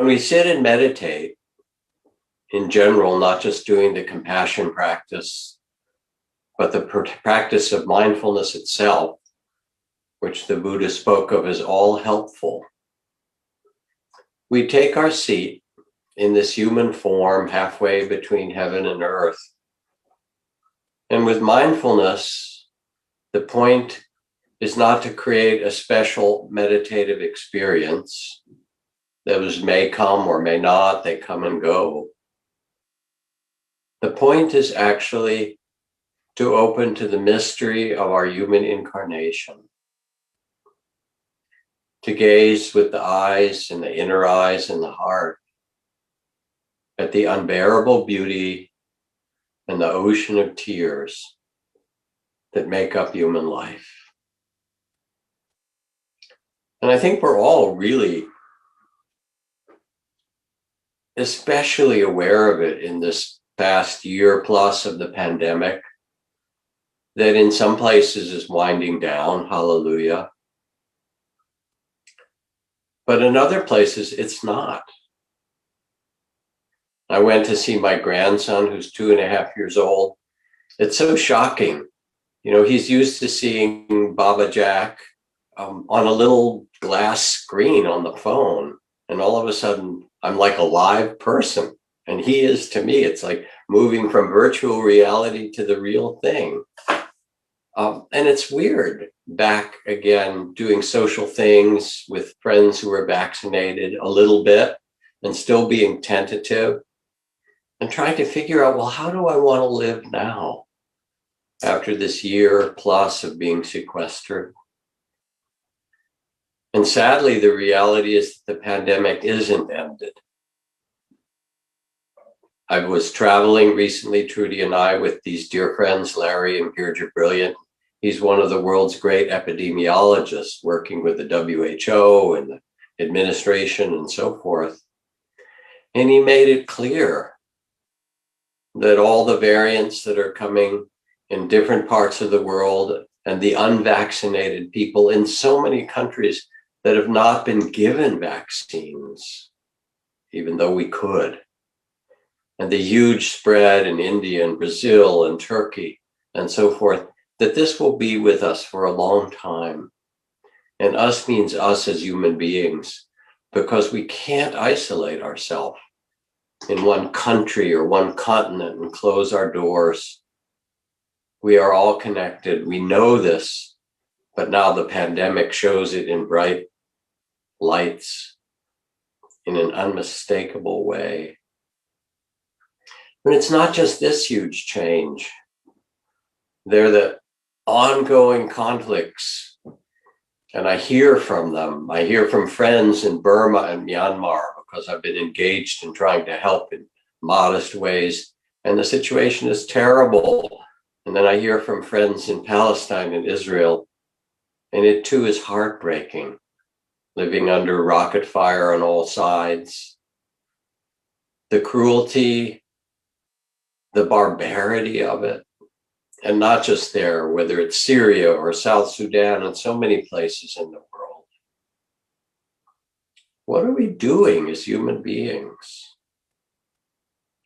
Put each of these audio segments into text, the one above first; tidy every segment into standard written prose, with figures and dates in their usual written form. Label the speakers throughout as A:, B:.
A: we sit and meditate, in general, not just doing the compassion practice, but the practice of mindfulness itself, which the Buddha spoke of as all helpful. We take our seat in this human form halfway between heaven and earth. And with mindfulness, the point is not to create a special meditative experience. Those may come or may not, they come and go. The point is actually to open to the mystery of our human incarnation, to gaze with the eyes and the inner eyes and the heart at the unbearable beauty and the ocean of tears that make up human life. And I think we're all really especially aware of it in this past year plus of the pandemic, that in some places is winding down, hallelujah. But in other places, it's not. I went to see my grandson, who's 2.5 years old. It's so shocking. You know, he's used to seeing Baba Jack on a little glass screen on the phone. And all of a sudden, I'm like a live person. And he is to me. It's like moving from virtual reality to the real thing. And it's weird, back again, doing social things with friends who are vaccinated a little bit and still being tentative and trying to figure out, well, how do I want to live now after this year plus of being sequestered? And sadly, the reality is that the pandemic isn't ended. I was traveling recently, Trudy and I, with these dear friends, Larry and 𝐤𝐴𝐺𝐵 Brilliant. He's one of the world's great epidemiologists working with the WHO and the administration and so forth. And he made it clear that all the variants that are coming in different parts of the world and the unvaccinated people in so many countries that have not been given vaccines, even though we could, and the huge spread in India and Brazil and Turkey and so forth, that this will be with us for a long time. And us means us as human beings, because we can't isolate ourselves in one country or one continent and close our doors. We are all connected. We know this, but now the pandemic shows it in bright lights in an unmistakable way. But it's not just this huge change. They're the ongoing conflicts, and I hear from them. I hear from friends in Burma and Myanmar, because I've been engaged in trying to help in modest ways, and the situation is terrible. And then I hear from friends in Palestine and Israel, and it too is heartbreaking, living under rocket fire on all sides. The cruelty, the barbarity of it, and not just there, whether it's Syria or South Sudan and so many places in the world. What are we doing as human beings?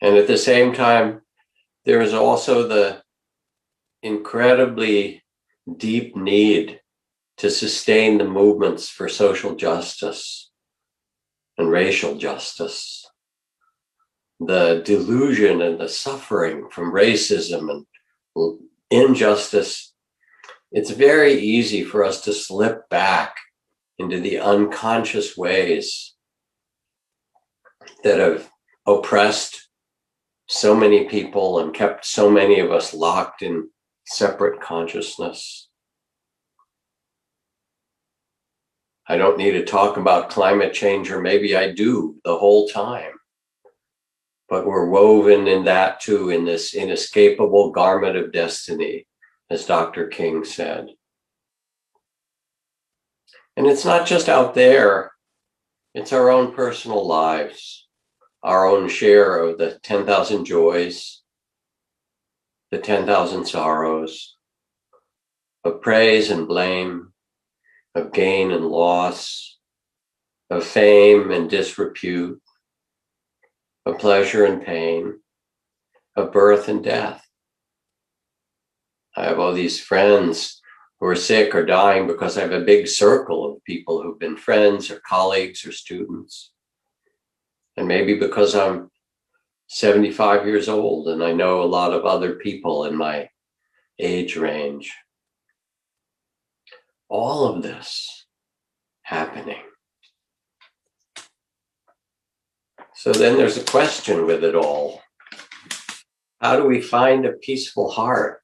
A: And at the same time, there is also the incredibly deep need to sustain the movements for social justice and racial justice, the delusion and the suffering from racism and injustice. It's very easy for us to slip back into the unconscious ways that have oppressed so many people and kept so many of us locked in separate consciousness. I don't need to talk about climate change, or maybe I do the whole time. But we're woven in that too, in this inescapable garment of destiny, as Dr. King said. And it's not just out there, it's our own personal lives, our own share of the 10,000 joys, the 10,000 sorrows, of praise and blame, of gain and loss, of fame and disrepute, of pleasure and pain, of birth and death. I have all these friends who are sick or dying because I have a big circle of people who've been friends or colleagues or students. And maybe because I'm 75 years old and I know a lot of other people in my age range. All of this happening. So then there's a question with it all. How do we find a peaceful heart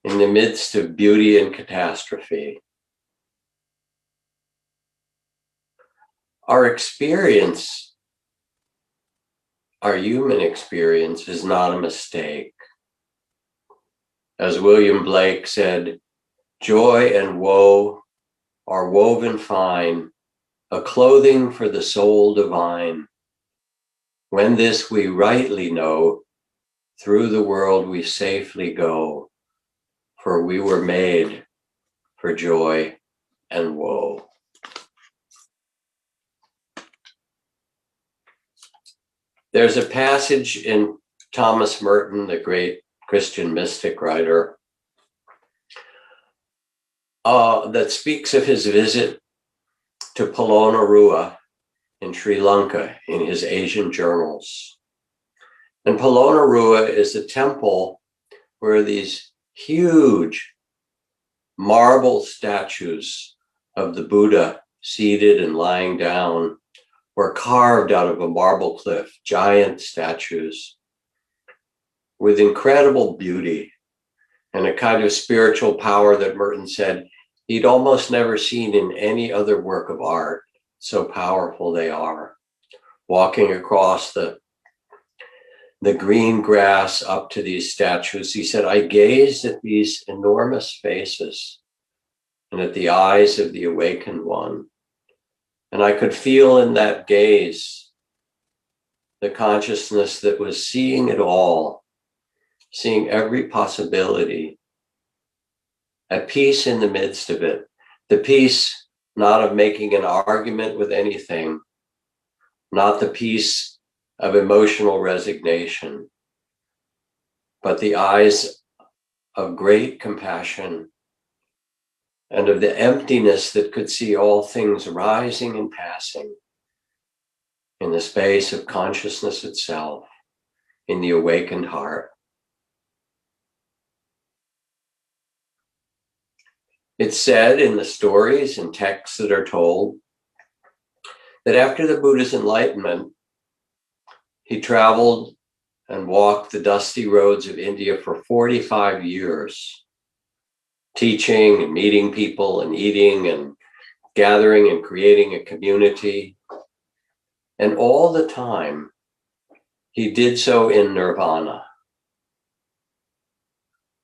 A: in the midst of beauty and catastrophe? Our experience, our human experience, is not a mistake. As William Blake said, joy and woe are woven fine, a clothing for the soul divine. When this we rightly know, through the world we safely go, for we were made for joy and woe. There's a passage in Thomas Merton, the great Christian mystic writer, that speaks of his visit to Polonnaruwa in Sri Lanka in his Asian journals. And Polonnaruwa is a temple where these huge marble statues of the Buddha seated and lying down were carved out of a marble cliff, giant statues with incredible beauty and a kind of spiritual power that Merton said he'd almost never seen in any other work of art. So powerful they are. Walking across the green grass up to these statues, he said, I gazed at these enormous faces and at the eyes of the awakened one. And I could feel in that gaze the consciousness that was seeing it all, seeing every possibility, at peace in the midst of it, the peace not of making an argument with anything, not the peace of emotional resignation, but the eyes of great compassion and of the emptiness that could see all things rising and passing in the space of consciousness itself, in the awakened heart. It's said in the stories and texts that are told that after the Buddha's enlightenment, he traveled and walked the dusty roads of India for 45 years, teaching and meeting people and eating and gathering and creating a community. And all the time, he did so in nirvana.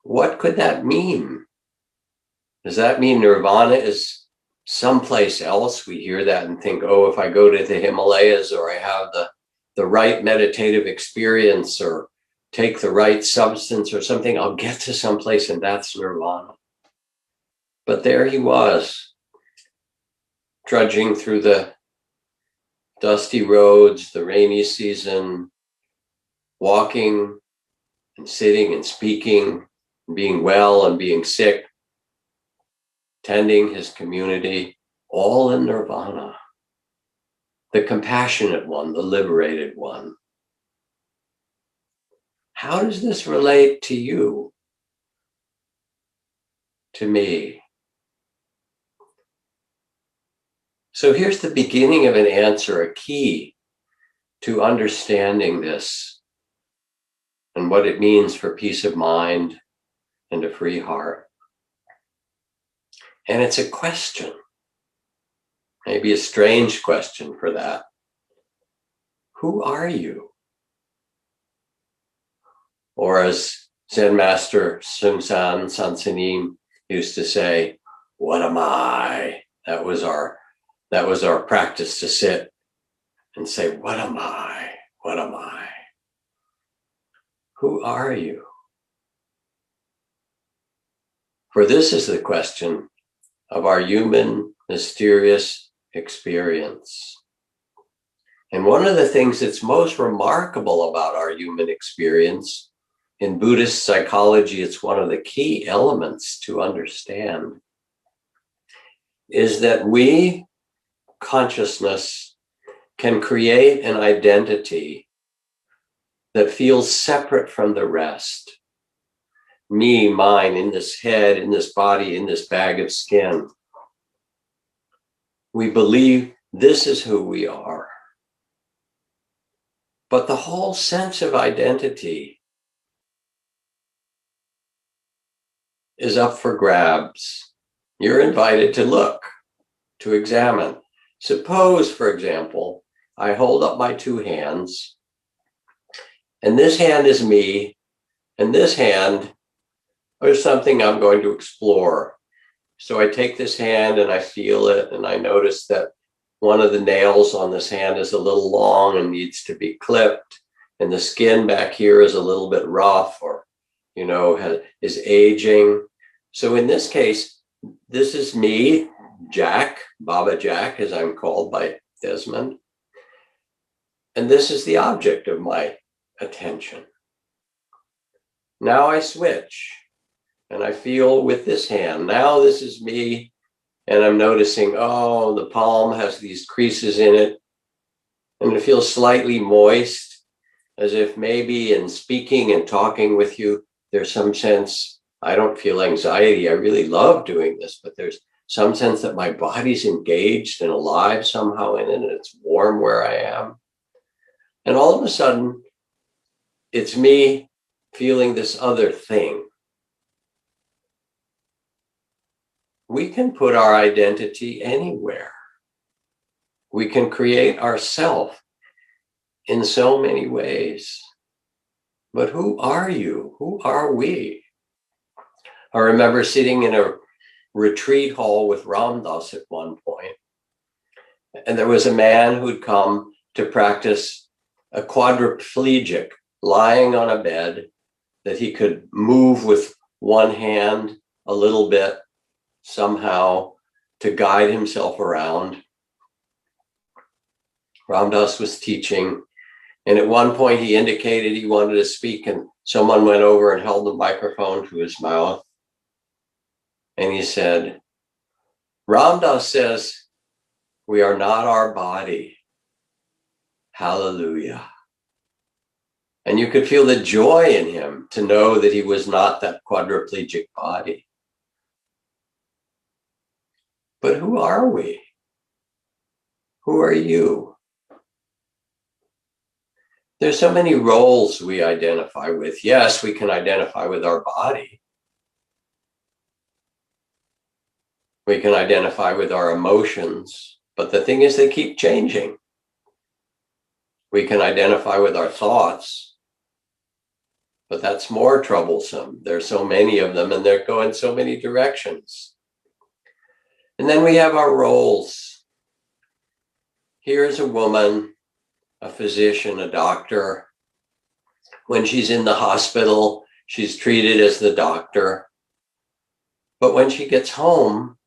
A: What could that mean? Does that mean nirvana is someplace else? We hear that and think, oh, if I go to the Himalayas or I have the right meditative experience or take the right substance or something, I'll get to someplace and that's nirvana. But there he was, trudging through the dusty roads, the rainy season, walking and sitting and speaking, and being well and being sick, tending his community, all in nirvana. The compassionate one, the liberated one. How does this relate to you? To me? So here's the beginning of an answer, a key to understanding this and what it means for peace of mind and a free heart. And it's a question, maybe a strange question for that. Who are you? Or as Zen Master Seung-San Sansanim used to say, what am I? That was our practice, to sit and say, what am I? What am I? Who are you? For this is the question of our human, mysterious experience. And one of the things that's most remarkable about our human experience, in Buddhist psychology, it's one of the key elements to understand, is that we, consciousness, can create an identity that feels separate from the rest. Me, mine, in this head, in this body, in this bag of skin. We believe this is who we are. But the whole sense of identity is up for grabs. You're invited to look, to examine. Suppose, for example, I hold up my two hands, and this hand is me, and this hand is something I'm going to explore. So I take this hand and I feel it, and I notice that one of the nails on this hand is a little long and needs to be clipped, and the skin back here is a little bit rough, or, is aging. So in this case, this is me, Jack, Baba Jack, as I'm called by Desmond. And this is the object of my attention. Now I switch and I feel with this hand. Now this is me, and I'm noticing, oh, the palm has these creases in it, and it feels slightly moist, as if maybe in speaking and talking with you, there's some sense, I don't feel anxiety. I really love doing this, but there's some sense that my body's engaged and alive somehow in it, and it's warm where I am. And all of a sudden, it's me feeling this other thing. We can put our identity anywhere. We can create ourself in so many ways. But who are you? Who are we? I remember sitting in a retreat hall with Ram Dass at one point, and there was a man who'd come to practice a quadriplegic, lying on a bed that he could move with one hand a little bit somehow to guide himself around. Ram Dass was teaching, and at one point he indicated he wanted to speak, and someone went over and held the microphone to his mouth. And he said, Ram Dass says, we are not our body. Hallelujah. And you could feel the joy in him to know that he was not that quadriplegic body. But who are we? Who are you? There's so many roles we identify with. Yes, we can identify with our body. We can identify with our emotions, but the thing is they keep changing. We can identify with our thoughts, but that's more troublesome. There's so many of them, and they're going so many directions. And then we have our roles. Here's a woman, a physician, a doctor. When she's in the hospital, she's treated as the doctor. But when she gets home,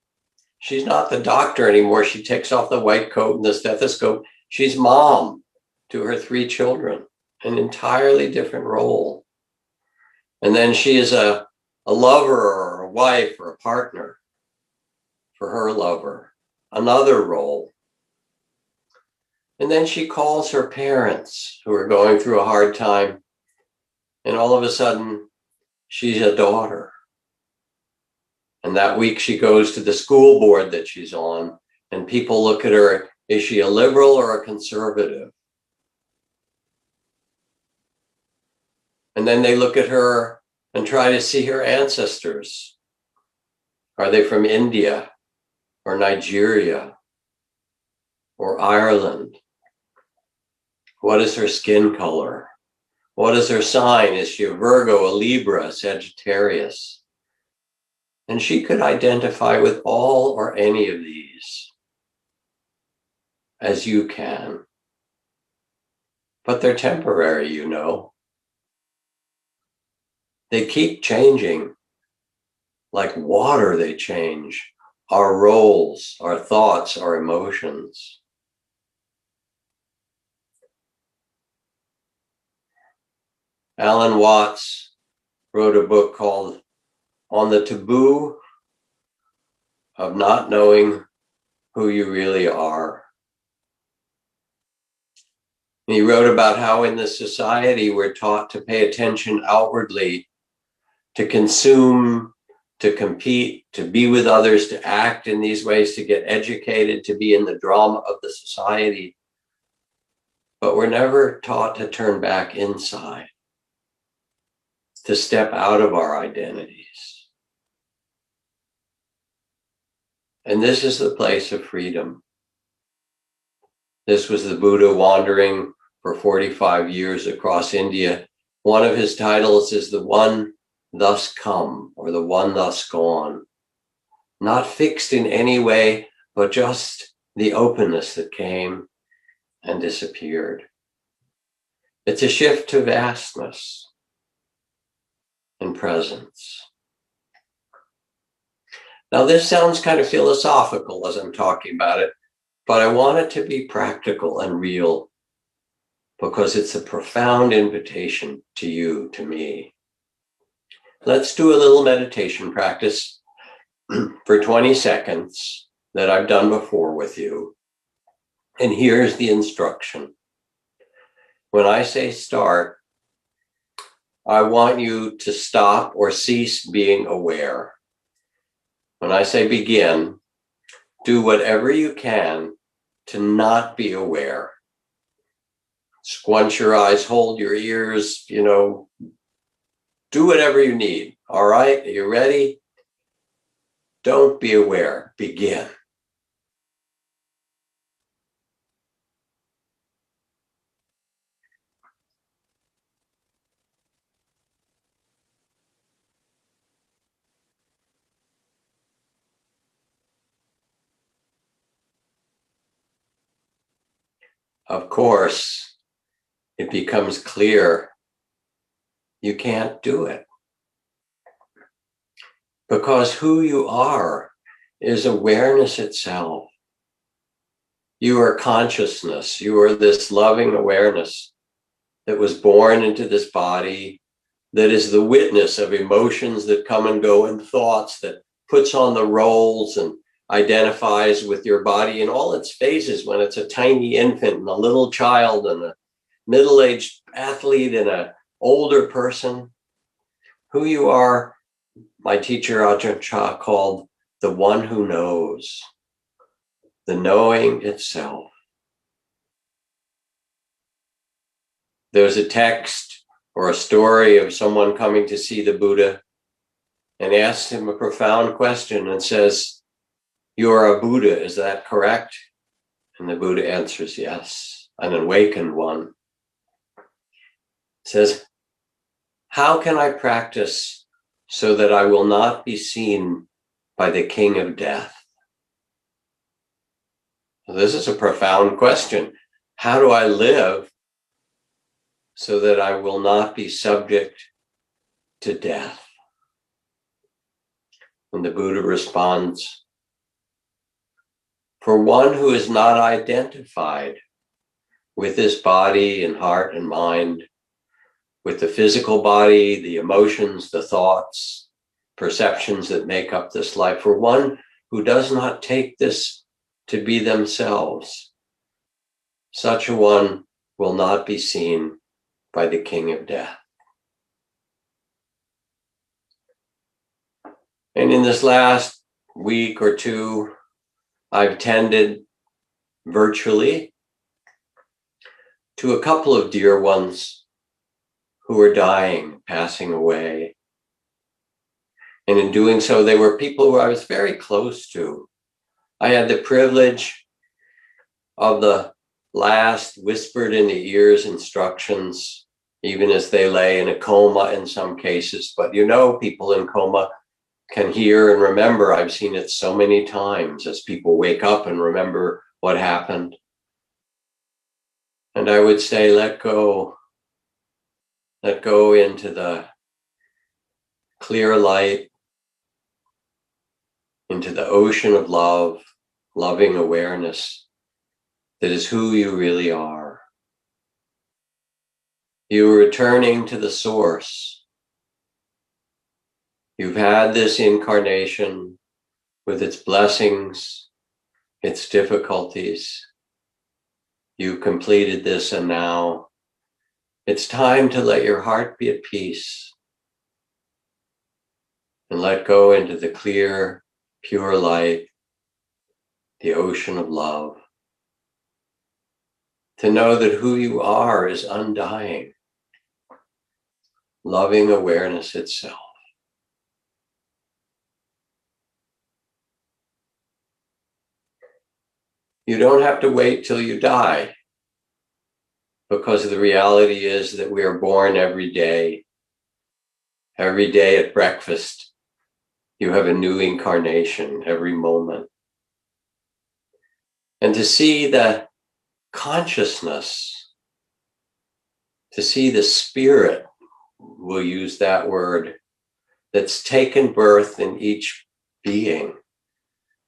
A: she's not the doctor anymore. She takes off the white coat and the stethoscope. She's mom to her 3 children, an entirely different role. And then she is a lover or a wife or a partner for her lover, another role. And then she calls her parents who are going through a hard time, and all of a sudden she's a daughter. And that week she goes to the school board that she's on, and people look at her, is she a liberal or a conservative? And then they look at her and try to see her ancestors. Are they from India or Nigeria or Ireland? What is her skin color? What is her sign? Is she a Virgo, a Libra, a Sagittarius? And she could identify with all or any of these, as you can. But they're temporary, you know. They keep changing. Like water, they change. Our roles, our thoughts, our emotions. Alan Watts wrote a book called On the Taboo of Not Knowing Who You Really Are. He wrote about how in this society we're taught to pay attention outwardly, to consume, to compete, to be with others, to act in these ways, to get educated, to be in the drama of the society. But we're never taught to turn back inside, to step out of our identities. And this is the place of freedom. This was the Buddha wandering for 45 years across India. One of his titles is the one thus come, or the one thus gone. Not fixed in any way, but just the openness that came and disappeared. It's a shift to vastness and presence. Now, this sounds kind of philosophical as I'm talking about it, but I want it to be practical and real because it's a profound invitation to you, to me. Let's do a little meditation practice for 20 seconds that I've done before with you. And here's the instruction. When I say start, I want you to stop or cease being aware. When I say begin, do whatever you can to not be aware. Squinch your eyes, hold your ears, do whatever you need. All right, are you ready? Don't be aware, begin. Of course, it becomes clear you can't do it. Because who you are is awareness itself. You are consciousness. You are this loving awareness that was born into this body, that is the witness of emotions that come and go and thoughts, that puts on the roles and identifies with your body in all its phases, when it's a tiny infant and a little child and a middle-aged athlete and an older person. Who you are, my teacher Ajahn Chah called the one who knows, the knowing itself. There's a text or a story of someone coming to see the Buddha and asks him a profound question and says, "You are a Buddha, is that correct?" And the Buddha answers, "Yes, an awakened one." Says, "How can I practice so that I will not be seen by the king of death?" Well, this is a profound question. How do I live so that I will not be subject to death? And the Buddha responds, "For one who is not identified with this body and heart and mind, with the physical body, the emotions, the thoughts, perceptions that make up this life, for one who does not take this to be themselves, such a one will not be seen by the king of death." And in this last week or two, I've tended virtually to a couple of dear ones who were dying, passing away. And in doing so, they were people who I was very close to. I had the privilege of the last whispered in the ears instructions, even as they lay in a coma in some cases. But people in coma can hear and remember. I've seen it so many times as people wake up and remember what happened. And I would say, let go into the clear light, into the ocean of love, loving awareness that is who you really are. You are returning to the source. You've had this incarnation with its blessings, its difficulties. You completed this, and now it's time to let your heart be at peace and let go into the clear, pure light, the ocean of love. To know that who you are is undying, loving awareness itself. You don't have to wait till you die, because the reality is that we are born every day. Every day at breakfast, you have a new incarnation every moment. And to see the consciousness, to see the spirit, we'll use that word, that's taken birth in each being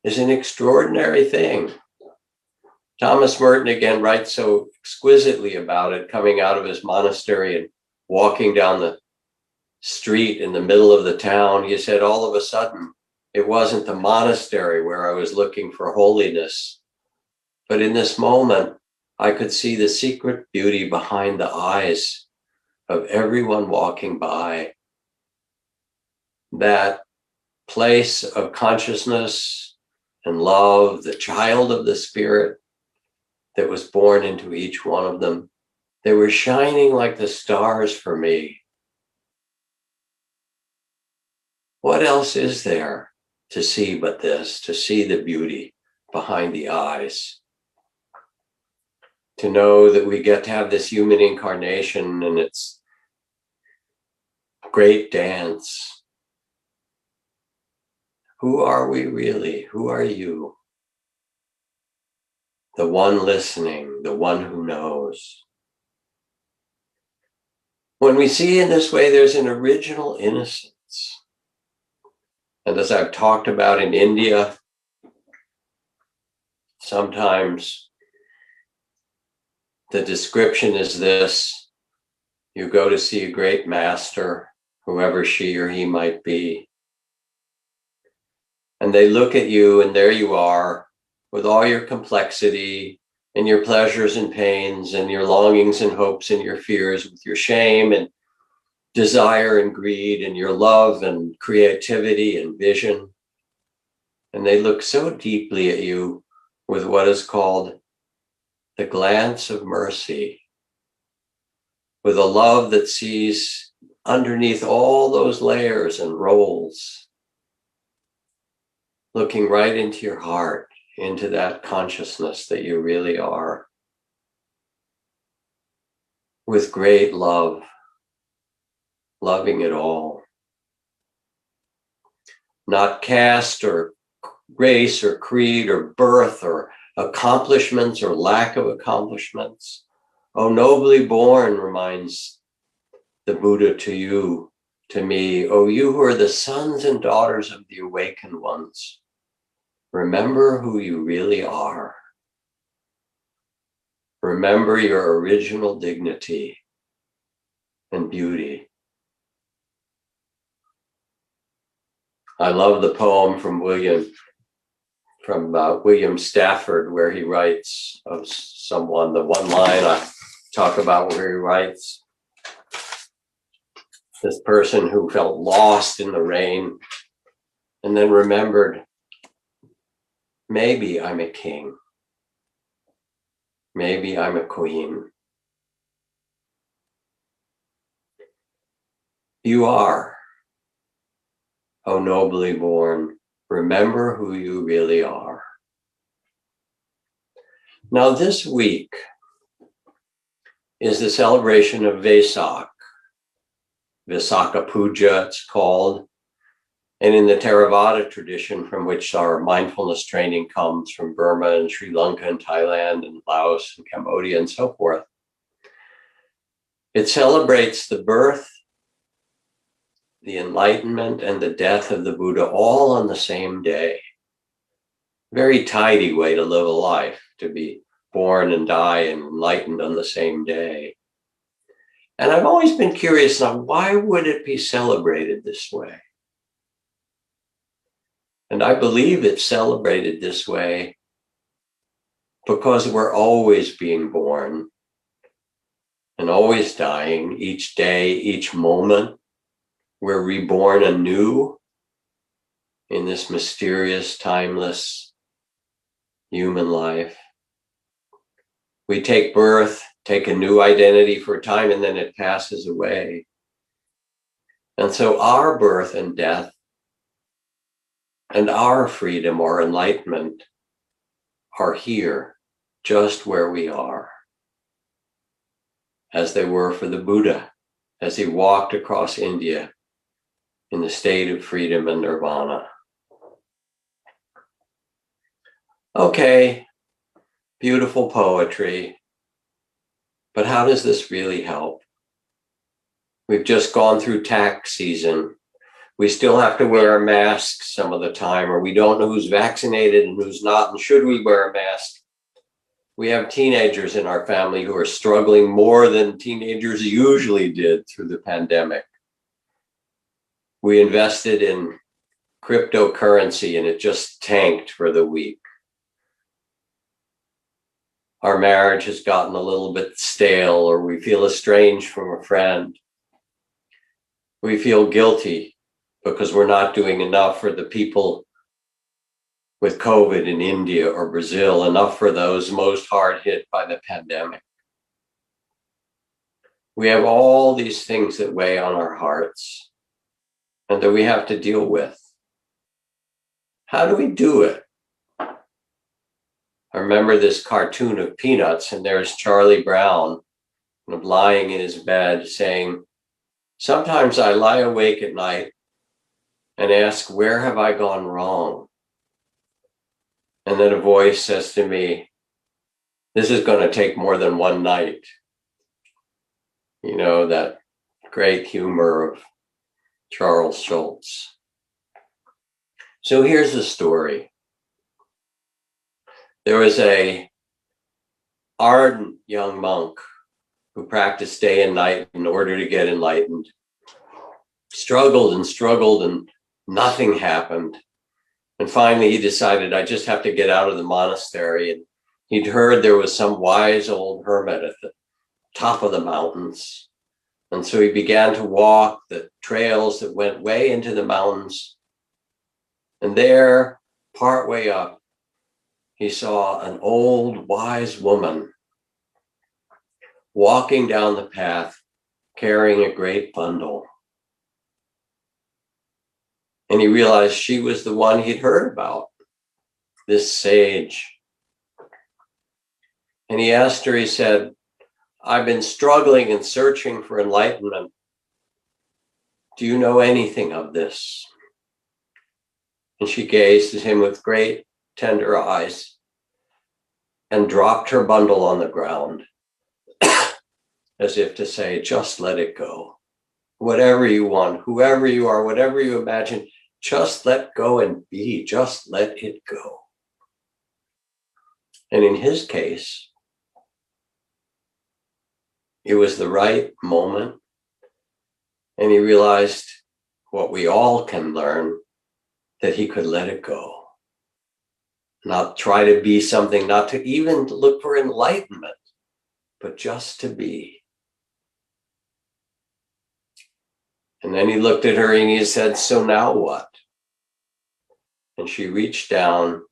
A: is an extraordinary thing. Thomas Merton again writes so exquisitely about it, coming out of his monastery and walking down the street in the middle of the town. He said, all of a sudden, it wasn't the monastery where I was looking for holiness, but in this moment, I could see the secret beauty behind the eyes of everyone walking by. That place of consciousness and love, the child of the spirit that was born into each one of them. They were shining like the stars for me. What else is there to see but this, to see the beauty behind the eyes? To know that we get to have this human incarnation and its great dance. Who are we really? Who are you? The one listening, the one who knows. When we see in this way, there's an original innocence. And as I've talked about in India, sometimes the description is this: you go to see a great master, whoever she or he might be, and they look at you, and there you are with all your complexity and your pleasures and pains and your longings and hopes and your fears, with your shame and desire and greed and your love and creativity and vision. And they look so deeply at you with what is called the glance of mercy, with a love that sees underneath all those layers and roles, looking right into your heart, into that consciousness that you really are, with great love, loving it all. Not caste or race or creed or birth or accomplishments or lack of accomplishments. Oh, nobly born, reminds the Buddha to you, to me. Oh, you who are the sons and daughters of the awakened ones. Remember who you really are. Remember your original dignity and beauty. I love the poem from William Stafford, where he writes of someone, the one line I talk about where he writes, this person who felt lost in the rain and then remembered, maybe I'm a king. Maybe I'm a queen. You are, oh nobly born, remember who you really are. Now this week is the celebration of Vesak. Visakha Puja, it's called. And in the Theravada tradition, from which our mindfulness training comes, from Burma and Sri Lanka and Thailand and Laos and Cambodia and so forth, it celebrates the birth, the enlightenment, and the death of the Buddha all on the same day. Very tidy way to live a life, to be born and die and enlightened on the same day. And I've always been curious now, why would it be celebrated this way? And I believe it's celebrated this way because we're always being born and always dying each day, each moment. We're reborn anew in this mysterious, timeless human life. We take birth, take a new identity for a time, and then it passes away. And so our birth and death and our freedom or enlightenment are here, just where we are, as they were for the Buddha, as he walked across India in the state of freedom and nirvana. Okay, beautiful poetry, but how does this really help? We've just gone through tax season. We still have to wear a mask some of the time, or we don't know who's vaccinated and who's not, and should we wear a mask? We have teenagers in our family who are struggling more than teenagers usually did through the pandemic. We invested in cryptocurrency and it just tanked for the week. Our marriage has gotten a little bit stale, or we feel estranged from a friend. We feel guilty because we're not doing enough for the people with COVID in India or Brazil, enough for those most hard hit by the pandemic. We have all these things that weigh on our hearts and that we have to deal with. How do we do it? I remember this cartoon of Peanuts, and there's Charlie Brown lying in his bed saying, "Sometimes I lie awake at night and ask, where have I gone wrong? And then a voice says to me, this is going to take more than one night." You know, that great humor of Charles Schulz. So here's the story. There was a ardent young monk who practiced day and night in order to get enlightened. Struggled and nothing happened. And finally he decided, I just have to get out of the monastery. And he'd heard there was some wise old hermit at the top of the mountains. And so he began to walk the trails that went way into the mountains. And there, partway up, he saw an old wise woman walking down the path, carrying a great bundle. And he realized she was the one he'd heard about, this sage. And he asked her, he said, I've been struggling and searching for enlightenment. Do you know anything of this? And she gazed at him with great tender eyes and dropped her bundle on the ground as if to say, just let it go. Whatever you want, whoever you are, whatever you imagine, just let go and be, just let it go. And in his case, it was the right moment. And he realized what we all can learn, that he could let it go. Not try to be something, not to even look for enlightenment, but just to be. And then he looked at her and he said, so now what? And she reached down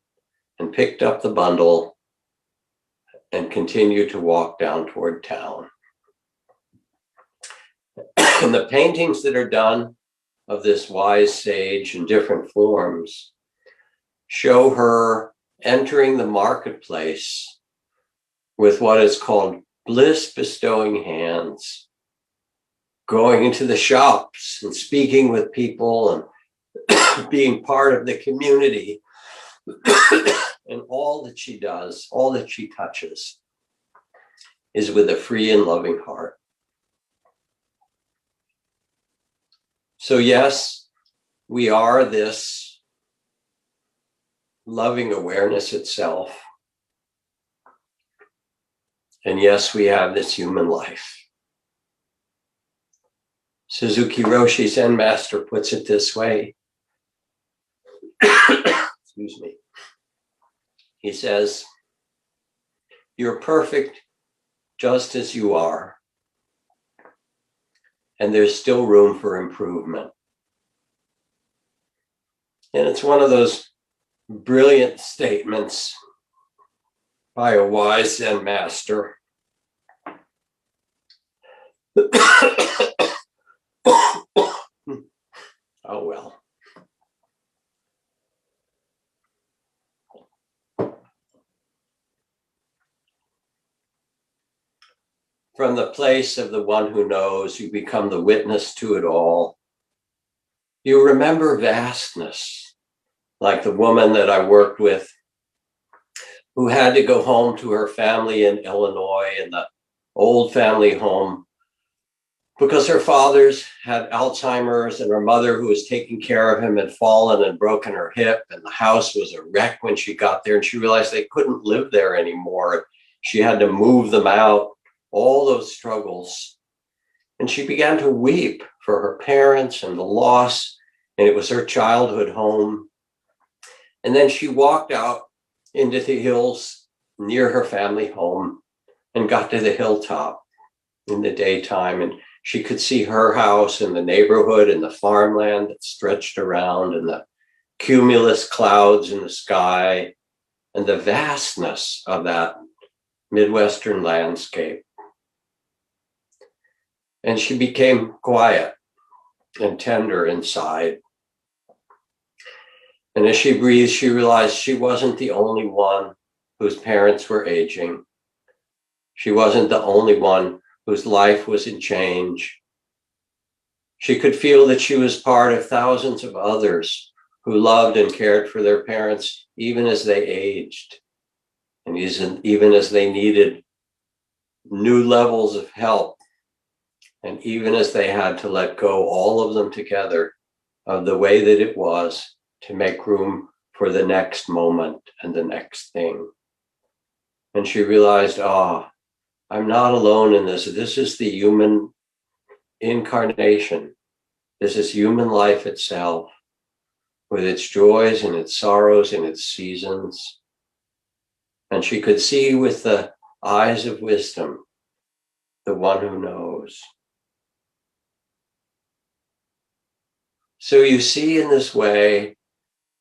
A: and picked up the bundle and continued to walk down toward town. And the paintings that are done of this wise sage in different forms show her entering the marketplace with what is called bliss-bestowing hands, going into the shops and speaking with people and being part of the community. And all that she does, all that she touches, is with a free and loving heart. So yes, we are this loving awareness itself. And yes, we have this human life. Suzuki Roshi Zen master puts it this way. Excuse me. He says, "You're perfect just as you are, and there's still room for improvement." And it's one of those brilliant statements by a wise Zen master. Oh well. From the place of the one who knows, you become the witness to it all. You remember vastness, like the woman that I worked with who had to go home to her family in Illinois, in the old family home, because her father's had Alzheimer's and her mother, who was taking care of him, had fallen and broken her hip, and the house was a wreck when she got there, and she realized they couldn't live there anymore. She had to move them out, all those struggles. And she began to weep for her parents and the loss, and it was her childhood home. And then she walked out into the hills near her family home and got to the hilltop in the daytime, and she could see her house and the neighborhood and the farmland that stretched around and the cumulus clouds in the sky and the vastness of that Midwestern landscape. And she became quiet and tender inside. And as she breathed, she realized she wasn't the only one whose parents were aging. She wasn't the only one whose life was in change. She could feel that she was part of thousands of others who loved and cared for their parents even as they aged, and even as they needed new levels of help, and even as they had to let go, all of them together, of the way that it was to make room for the next moment and the next thing. And she realized, I'm not alone in this. This is the human incarnation. This is human life itself, with its joys and its sorrows and its seasons. And she could see with the eyes of wisdom, the one who knows. So you see in this way,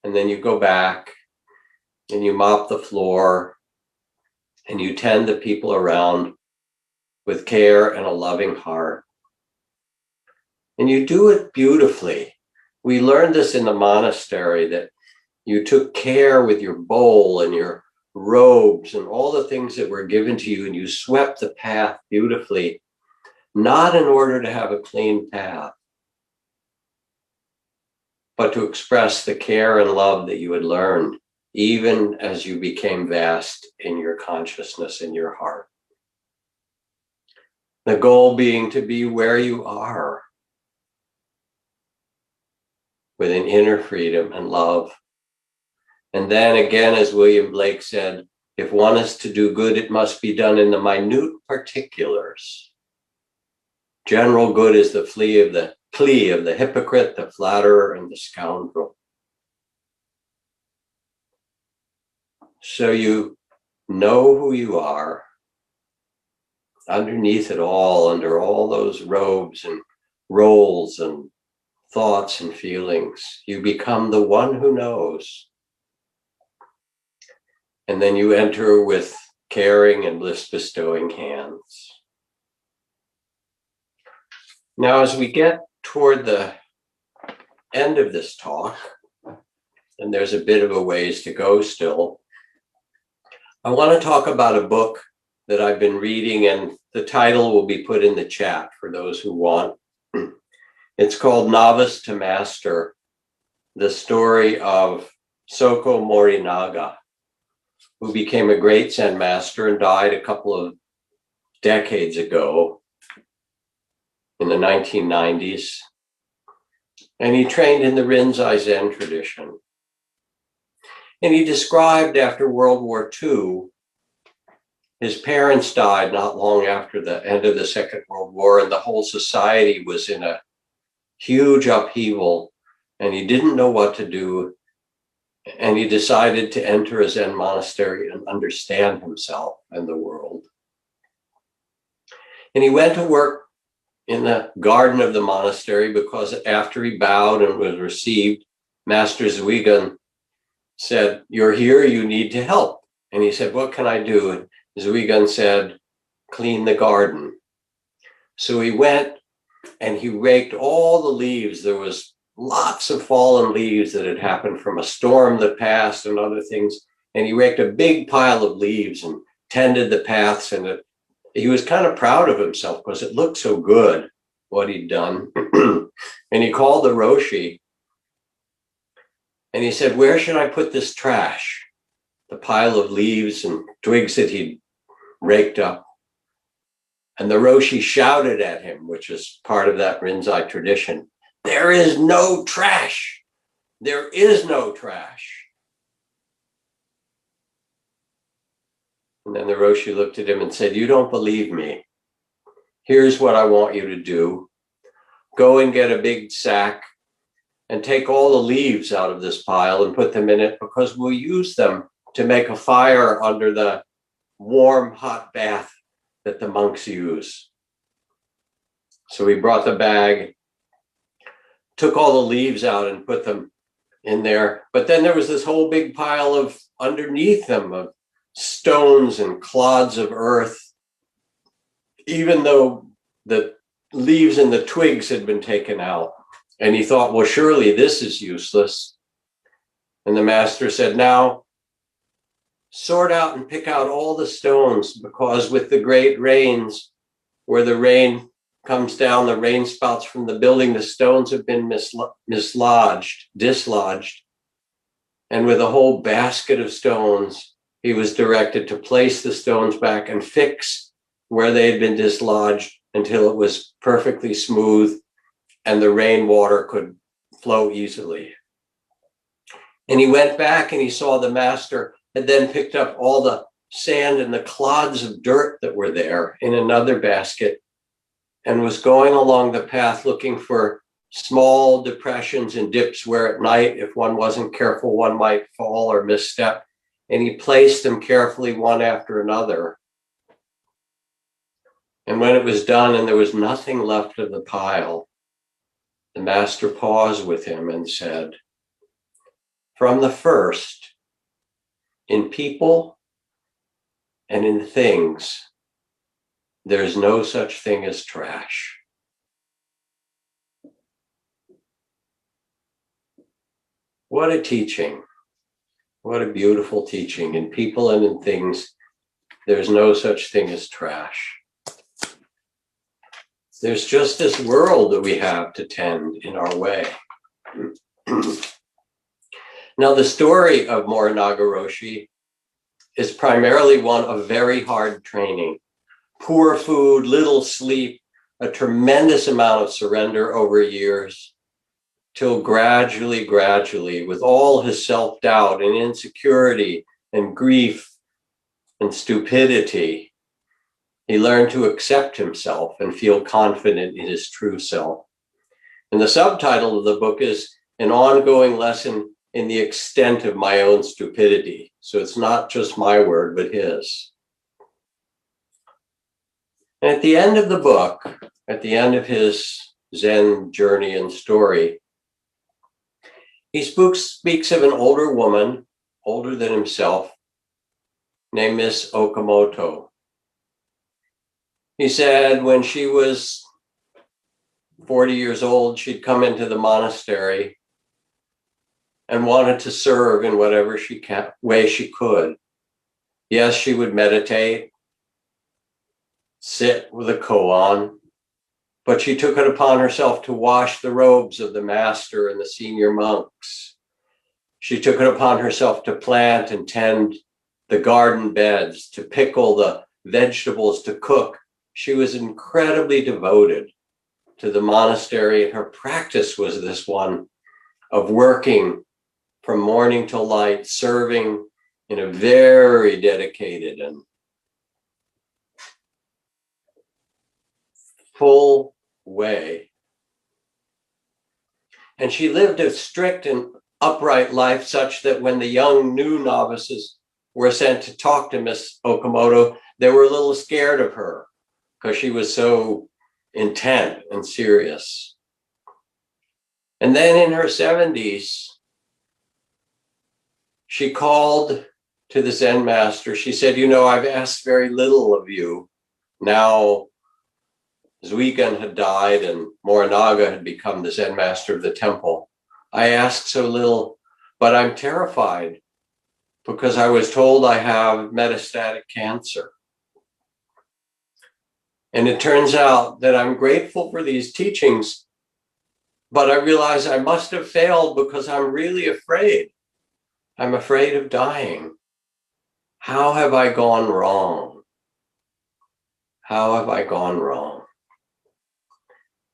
A: and then you go back and you mop the floor and you tend the people around with care and a loving heart. And you do it beautifully. We learned this in the monastery, that you took care with your bowl and your robes and all the things that were given to you, and you swept the path beautifully, not in order to have a clean path, but to express the care and love that you had learned, even as you became vast in your consciousness, in your heart. The goal being to be where you are, with an inner freedom and love. And then again, as William Blake said, if one is to do good, it must be done in the minute particulars. General good is the plea of the hypocrite, the flatterer, and the scoundrel. So you know who you are. Underneath it all, under all those robes and roles and thoughts and feelings, you become the one who knows. And then you enter with caring and bliss-bestowing hands. Now, as we get toward the end of this talk, and there's a bit of a ways to go still, I want to talk about a book that I've been reading, and the title will be put in the chat for those who want. It's called Novice to Master, the story of Soko Morinaga, who became a great Zen master and died a couple of decades ago in the 1990s. And he trained in the Rinzai Zen tradition. And he described after World War II, his parents died not long after the end of the Second World War, and the whole society was in a huge upheaval, and he didn't know what to do. And he decided to enter a Zen monastery and understand himself and the world. And he went to work in the garden of the monastery, because after he bowed and was received, Master 𝐜𝐨𝐧𝐧𝐞𝐜 said, "You're here, you need to help." And he said, "What can I do?" And 𝐜𝐸𝐴 said, "Clean the garden." So he went and he raked all the leaves. There was lots of fallen leaves that had happened from a storm that passed and other things. And he raked a big pile of leaves and tended the paths. And he was kind of proud of himself because it looked so good, what he'd done. And he called the Roshi and he said, "Where should I put this trash?" The pile of leaves and twigs that he'd raked up. And the Roshi shouted at him, which is part of that Rinzai tradition, "There is no trash. There is no trash." And then the Roshi looked at him and said, "You don't believe me. Here's what I want you to do. Go and get a big sack and take all the leaves out of this pile and put them in it, because we'll use them to make a fire under the warm, hot bath that the monks use." So he brought the bag, took all the leaves out and put them in there. But then there was this whole big pile of underneath them of stones and clods of earth, even though the leaves and the twigs had been taken out. And he thought, well, surely this is useless. And the master said, "Now sort out and pick out all the stones, because with the great rains, where the rain comes down, the rain spouts from the building, the stones have been dislodged. And with a whole basket of stones, he was directed to place the stones back and fix where they had been dislodged until it was perfectly smooth and the rainwater could flow easily." And he went back and he saw the master had then picked up all the sand and the clods of dirt that were there in another basket, and was going along the path looking for small depressions and dips where at night, if one wasn't careful, one might fall or misstep. And he placed them carefully one after another. And when it was done and there was nothing left of the pile, the master paused with him and said, "From the first, in people and in things, there's no such thing as trash." What a teaching. What a beautiful teaching. In people and in things, there's no such thing as trash. There's just this world that we have to tend in our way. Now, the story of Morinaga Roshi is primarily one of very hard training. Poor food, little sleep, a tremendous amount of surrender over years, till gradually, with all his self-doubt and insecurity and grief and stupidity, he learned to accept himself and feel confident in his true self. And the subtitle of the book is An Ongoing Lesson in the Extent of My Own Stupidity. So it's not just my word, but his. And at the end of the book, at the end of his Zen journey and story, he speaks of an older woman, older than himself, named Miss Okamoto. He said when she was 40 years old, she'd come into the monastery and wanted to serve in whatever way she could. Yes, she would meditate, sit with a koan, but she took it upon herself to wash the robes of the master and the senior monks. She took it upon herself to plant and tend the garden beds, to pickle the vegetables, to cook. She was incredibly devoted to the monastery, and her practice was this one of working from morning till night, serving in a very dedicated and full way. And she lived a strict and upright life such that when the young new novices were sent to talk to Miss Okamoto, they were a little scared of her because she was so intent and serious. And then in her 70s, she called to the Zen master. She said, you know, I've asked very little of you. Now, 𝐷𝐤𝐽 had died and Morinaga had become the Zen master of the temple. I asked so little, but I'm terrified because I was told I have metastatic cancer. And it turns out that I'm grateful for these teachings, but I realize I must have failed because I'm really afraid. I'm afraid of dying. How have I gone wrong? How have I gone wrong?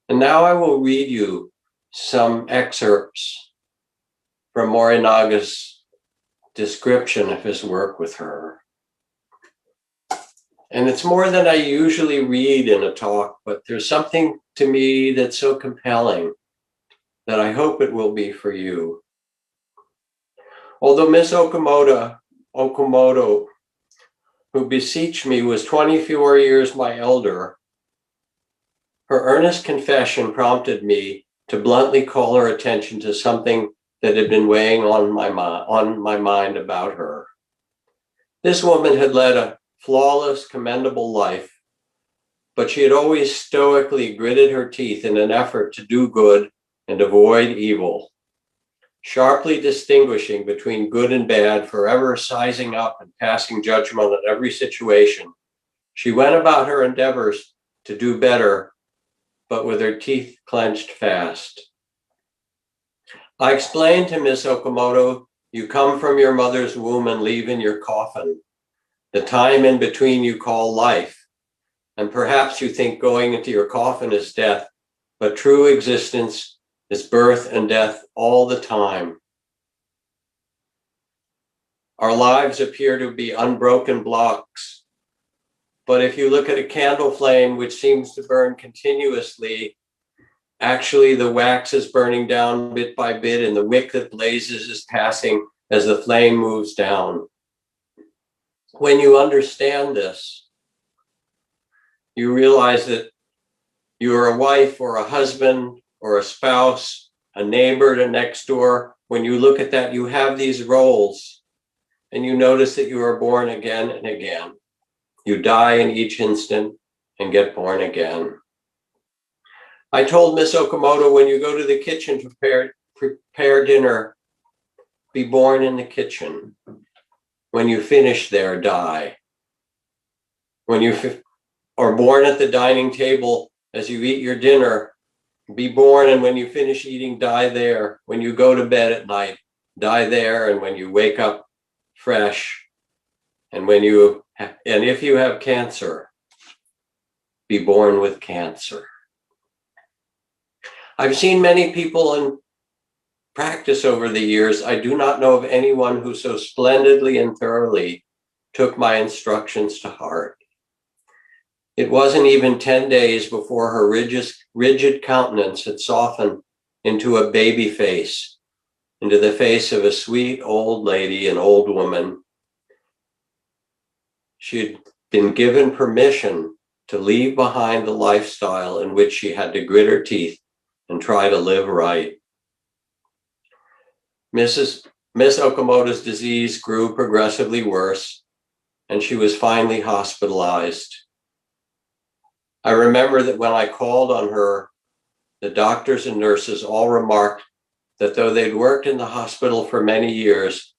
A: And now I will read you some excerpts from Morinaga's description of his work with her. And it's more than I usually read in a talk, but there's something to me that's so compelling that I hope it will be for you. Although Miss Okamoto, who beseeched me, was 24 years my elder, her earnest confession prompted me to bluntly call her attention to something that had been weighing on my mind about her. This woman had led a flawless, commendable life, but she had always stoically gritted her teeth in an effort to do good and avoid evil, sharply distinguishing between good and bad, forever sizing up and passing judgment on every situation. She went about her endeavors to do better, but with her teeth clenched fast. I explained to Miss Okamoto, you come from your mother's womb and leave in your coffin. The time in between you call life, and perhaps you think going into your coffin is death, but true existence is birth and death all the time. Our lives appear to be unbroken blocks, but if you look at a candle flame which seems to burn continuously, actually the wax is burning down bit by bit and the wick that blazes is passing as the flame moves down. When you understand this, you realize that you are a wife or a husband or a spouse, a neighbor to next door. When you look at that, you have these roles and you notice that you are born again and again. You die in each instant and get born again. I told Miss Okamoto, when you go to the kitchen to prepare dinner, be born in the kitchen. When you finish there, die. When you are born at the dining table as you eat your dinner, be born, and when you finish eating, die there. When you go to bed at night, die there, and when you wake up fresh, and if you have cancer, be born with cancer. I've seen many people in practice over the years. I do not know of anyone who so splendidly and thoroughly took my instructions to heart. It wasn't even 10 days before her rigid countenance had softened into a baby face, into the face of a sweet old lady, an old woman. She had been given permission to leave behind the lifestyle in which she had to grit her teeth and try to live right. Miss Okamoto's disease grew progressively worse, and she was finally hospitalized. I remember that when I called on her, the doctors and nurses all remarked that though they'd worked in the hospital for many years,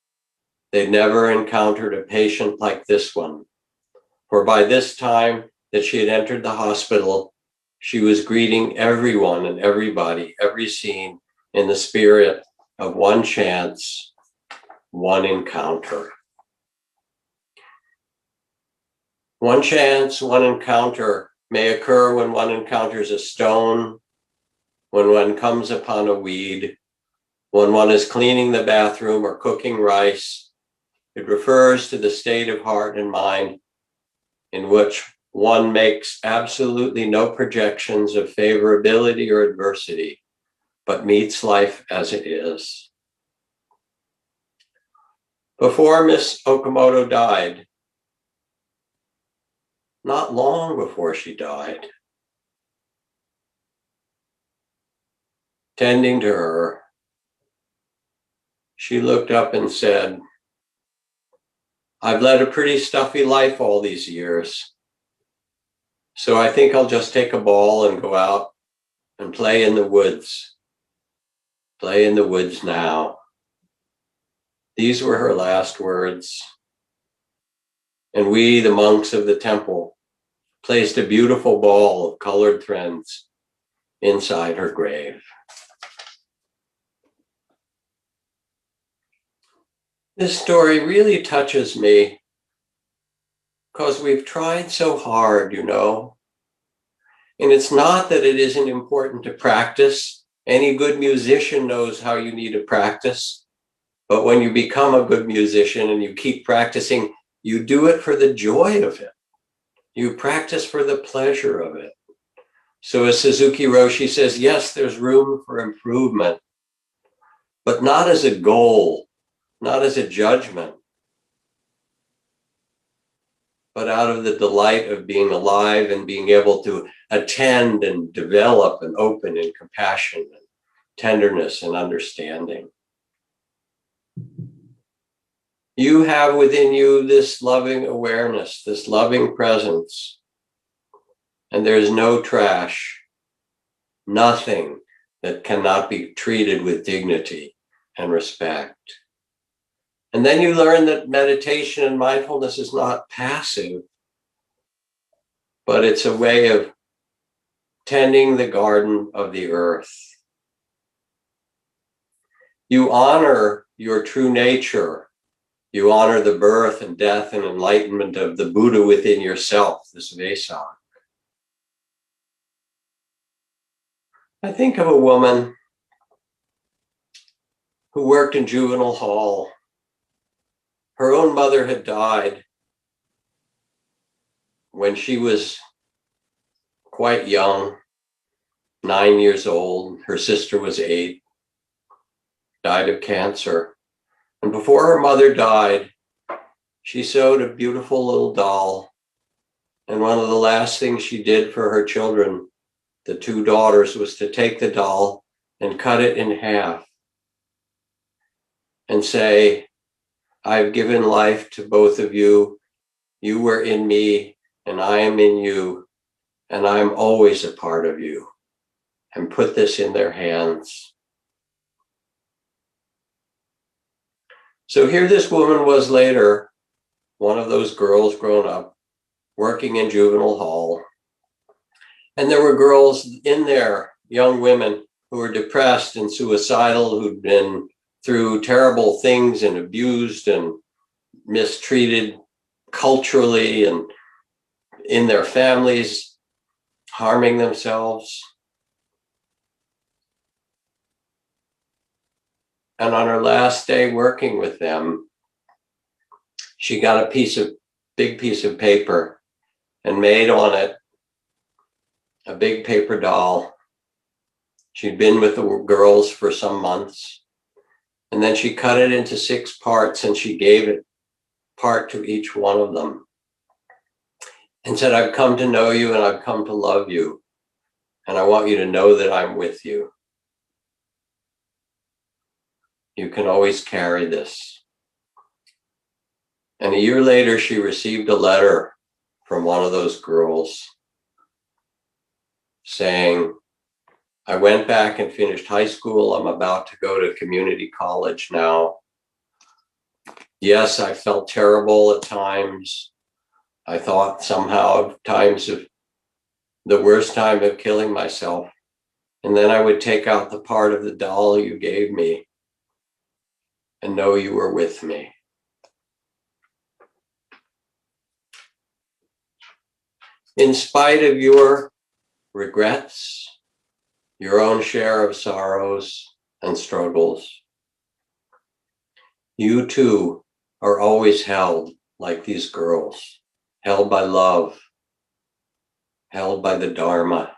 A: they'd never encountered a patient like this one. For by this time that she had entered the hospital, she was greeting everyone and everybody, every scene, in the spirit of one chance, one encounter. One chance, one encounter may occur when one encounters a stone, when one comes upon a weed, when one is cleaning the bathroom or cooking rice. It refers to the state of heart and mind in which one makes absolutely no projections of favorability or adversity, but meets life as it is. Before Miss Okamoto died, not long before she died, tending to her, she looked up and said, "I've led a pretty stuffy life all these years, so I think I'll just take a ball and go out and play in the woods. Play in the woods now." These were her last words. And we, the monks of the temple, placed a beautiful ball of colored threads inside her grave. This story really touches me because we've tried so hard, you know. And it's not that it isn't important to practice. Any good musician knows how you need to practice. But when you become a good musician and you keep practicing, you do it for the joy of it. You practice for the pleasure of it. So as Suzuki Roshi says, yes, there's room for improvement, but not as a goal, not as a judgment, but out of the delight of being alive and being able to attend and develop and open in compassion and tenderness and understanding. You have within you this loving awareness, this loving presence, and there's no trash, nothing that cannot be treated with dignity and respect. And then you learn that meditation and mindfulness is not passive, but it's a way of tending the garden of the earth. You honor your true nature. You honor the birth and death and enlightenment of the Buddha within yourself, this 𝐤𝐸𝐴𝐳. I think of a woman who worked in juvenile hall. Her own mother had died when she was quite young, 9 years old. Her sister was 8, died of cancer. And before her mother died, she sewed a beautiful little doll. And one of the last things she did for her children, the 2 daughters, was to take the doll and cut it in half and say, "I've given life to both of you. You were in me and I am in you, and I'm always a part of you." And put this in their hands. So here this woman was later, one of those girls grown up, working in juvenile hall. And there were girls in there, young women, who were depressed and suicidal, who'd been through terrible things and abused and mistreated culturally and in their families, harming themselves. And on her last day working with them, she got a big piece of paper and made on it a big paper doll. She'd been with the girls for some months, and then she cut it into 6 parts and she gave it part to each one of them and said, "I've come to know you and I've come to love you, and I want you to know that I'm with you. You can always carry this." And a year later, she received a letter from one of those girls saying, "I went back and finished high school. I'm about to go to community college now. Yes, I felt terrible at times. I thought somehow of times of the worst time of killing myself. And then I would take out the part of the doll you gave me and know you were with me." In spite of your regrets, your own share of sorrows and struggles, you too are always held like these girls, held by love, held by the Dharma,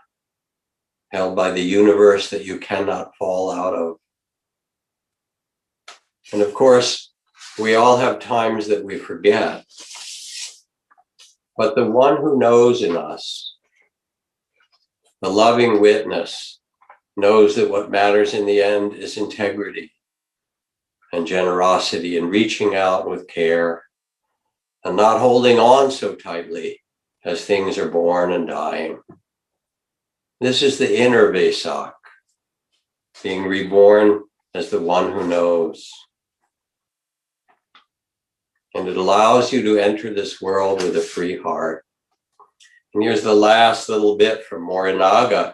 A: held by the universe that you cannot fall out of. And of course, we all have times that we forget. But the one who knows in us, the loving witness, knows that what matters in the end is integrity and generosity and reaching out with care and not holding on so tightly as things are born and dying. This is the inner 𝐉𝐚𝐜𝐸, being reborn as the one who knows. And it allows you to enter this world with a free heart. And here's the last little bit from Morinaga.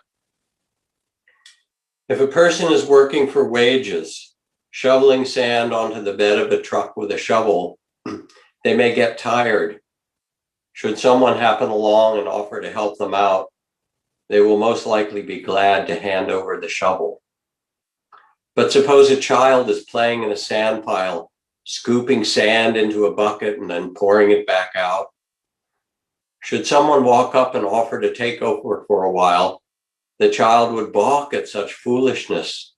A: If a person is working for wages, shoveling sand onto the bed of a truck with a shovel, they may get tired. Should someone happen along and offer to help them out, they will most likely be glad to hand over the shovel. But suppose a child is playing in a sand pile, scooping sand into a bucket and then pouring it back out. Should someone walk up and offer to take over for a while, the child would balk at such foolishness.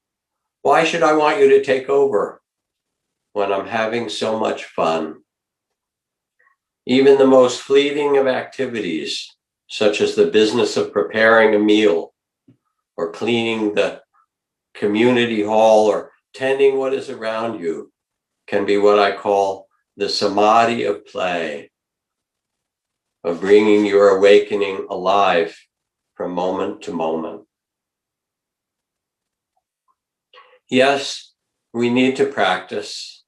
A: Why should I want you to take over when I'm having so much fun? Even the most fleeting of activities, such as the business of preparing a meal or cleaning the community hall or tending what is around you, can be what I call the samadhi of play, of bringing your awakening alive from moment to moment. Yes, we need to practice,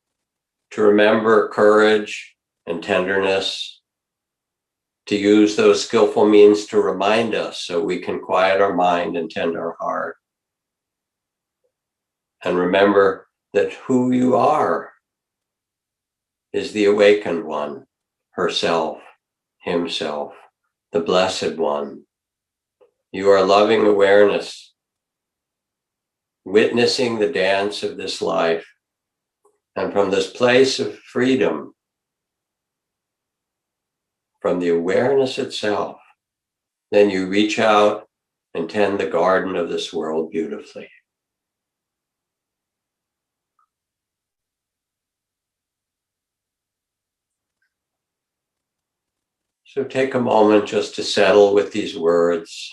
A: to remember courage and tenderness, to use those skillful means to remind us so we can quiet our mind and tend our heart. And remember that who you are is the awakened one, herself, himself, the blessed one. You are loving awareness, witnessing the dance of this life. And from this place of freedom, from the awareness itself, then you reach out and tend the garden of this world beautifully. So take a moment just to settle with these words.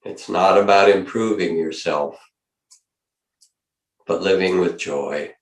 A: It's not about improving yourself, but living with joy.